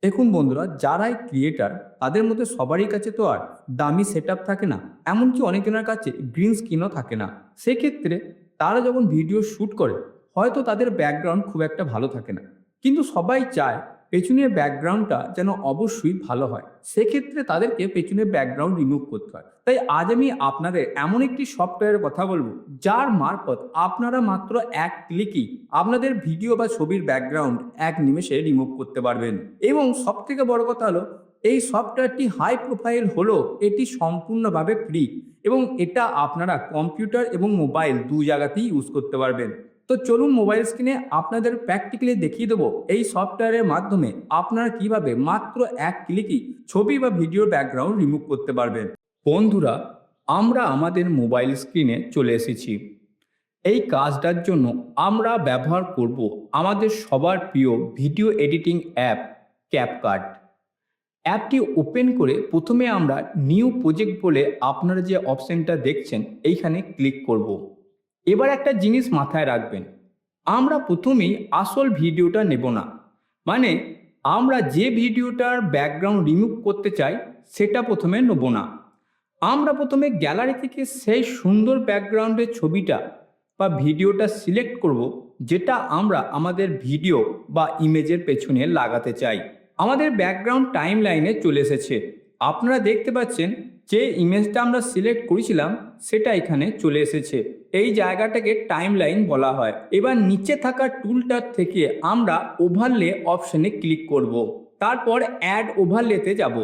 দেখুন বন্ধুরা, যারাই ক্রিয়েটার তাদের মধ্যে সবারই কাছে তো আর দামি সেট আপ থাকে না, এমনকি অনেকজনের কাছে গ্রিন স্ক্রিনও থাকে না। সেক্ষেত্রে তারা যখন ভিডিও শ্যুট করে, হয়তো তাদের ব্যাকগ্রাউন্ড খুব একটা ভালো থাকে না, কিন্তু সবাই চায় পেছনের ব্যাকগ্রাউন্ডটা যেন অবশ্যই ভালো হয়। সেক্ষেত্রে তাদেরকে পেছনের ব্যাকগ্রাউন্ড রিমুভ করতে হয়। তাই আজ আমি আপনাদের এমন একটি সফটওয়্যারের কথা বলবো, যার মারফত আপনারা মাত্র এক ক্লিকই আপনাদের ভিডিও বা ছবির ব্যাকগ্রাউন্ড এক নিমেষে রিমুভ করতে পারবেন। এবং সব থেকে বড় কথা হলো, এই সফটওয়্যারটি হাই প্রোফাইল হলো, এটি সম্পূর্ণভাবে ফ্রি এবং এটা আপনারা কম্পিউটার এবং মোবাইল দু জায়গাতেই ইউজ করতে পারবেন। তো চলুন মোবাইল স্ক্রিনে আপনাদের প্র্যাকটিক্যালি দেখিয়ে দেবো এই সফটওয়্যারের মাধ্যমে আপনারা কিভাবে মাত্র এক ক্লিকই ছবি বা ভিডিওর ব্যাকগ্রাউন্ড রিমুভ করতে পারবেন। বন্ধুরা, আমরা আমাদের মোবাইল স্ক্রিনে চলে এসেছি। এই কাজটার জন্য আমরা ব্যবহার করব আমাদের সবার প্রিয় ভিডিও এডিটিং অ্যাপ ক্যাপকাট। অ্যাপটি ওপেন করে প্রথমে আমরা নিউ প্রজেক্ট বলে আপনারা যে অপশনটা দেখছেন এইখানে ক্লিক করব। এবার একটা জিনিস মাথায় রাখবেন, আমরা প্রথমেই আসল ভিডিওটা নেব না। মানে আমরা যে ভিডিওটার ব্যাকগ্রাউন্ড রিমুভ করতে চাই সেটা প্রথমে নেব না। আমরা প্রথমে গ্যালারি থেকে সেই সুন্দর ব্যাকগ্রাউন্ডের ছবিটা বা ভিডিওটা সিলেক্ট করব, যেটা আমরা আমাদের ভিডিও বা ইমেজের পেছনে লাগাতে চাই। আমাদের ব্যাকগ্রাউন্ড টাইম লাইনে চলে এসেছে। আপনারা দেখতে পাচ্ছেন যে ইমেজটা আমরা সিলেক্ট করেছিলাম সেটা এখানে চলে এসেছে। এই জায়গাটাকে টাইম লাইন বলা হয়। এবার নিচে থাকা টুলটার থেকে আমরা ওভারলে অপশনে ক্লিক করব, তারপর অ্যাড ওভারলেতে যাব।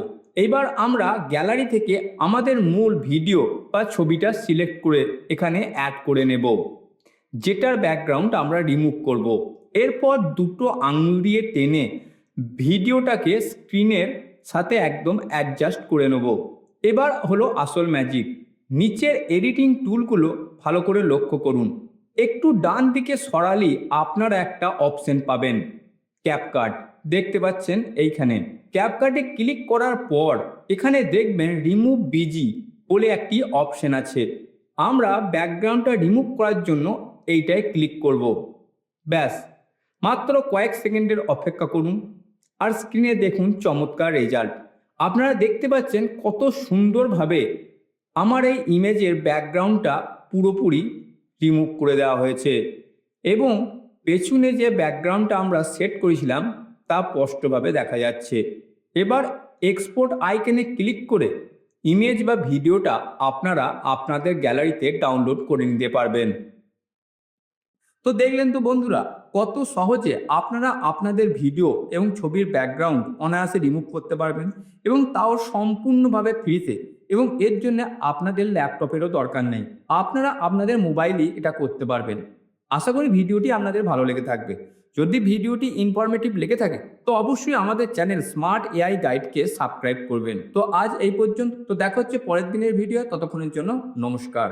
এবার আমরা গ্যালারি থেকে আমাদের মূল ভিডিও বা ছবিটা সিলেক্ট করে এখানে অ্যাড করে নেব, যেটার ব্যাকগ্রাউন্ড আমরা রিমুভ করব। এরপর দুটো আঙুল দিয়ে টেনে ভিডিওটাকে স্ক্রিনের সাথে একদম অ্যাডজাস্ট করে নেব। এবার হলো আসল ম্যাজিক। নিচের এডিটিং টুলগুলো ভালো করে লক্ষ্য করুন। একটু ডান দিকে সরালেই আপনারা একটা অপশন পাবেন, ক্যাপকাট। দেখতে পাচ্ছেন এইখানে ক্যাপকাটে ক্লিক করার পর এখানে দেখবেন রিমুভ বিজি বলে একটি অপশন আছে। আমরা ব্যাকগ্রাউন্ডটা রিমুভ করার জন্য এইটায় ক্লিক করব। ব্যাস, মাত্র কয়েক সেকেন্ডের অপেক্ষা করুন আর স্ক্রিনে দেখুন চমৎকার রেজাল্ট। আপনারা দেখতে পাচ্ছেন কত সুন্দরভাবে আমার এই ইমেজের ব্যাকগ্রাউন্ডটা পুরোপুরি রিমুভ করে দেওয়া হয়েছে এবং পেছনে যে ব্যাকগ্রাউন্ডটা আমরা সেট করেছিলাম তা স্পষ্টভাবে দেখা যাচ্ছে। এবার এক্সপোর্ট আইকনে ক্লিক করে ইমেজ বা ভিডিওটা আপনারা আপনাদের গ্যালারিতে ডাউনলোড করে নিতে পারবেন। তো দেখলেন তো বন্ধুরা, কত সহজে আপনারা আপনাদের ভিডিও এবং ছবির ব্যাকগ্রাউন্ড অনায়াসে রিমুভ করতে পারবেন এবং তাও সম্পূর্ণভাবে ফ্রিতে। এবং এর জন্য আপনাদের ল্যাপটপেরও দরকার নেই, আপনারা আপনাদের মোবাইলেই এটা করতে পারবেন। আশা করি ভিডিওটি আপনাদের ভালো লেগে থাকবে। যদি ভিডিওটি ইনফরমেটিভ লেগে থাকে তো অবশ্যই আমাদের চ্যানেল স্মার্ট এআই গাইডকে সাবস্ক্রাইব করবেন। তো আজ এই পর্যন্ত, তো দেখা হচ্ছে পরের দিনের ভিডিও। ততক্ষণের জন্য নমস্কার।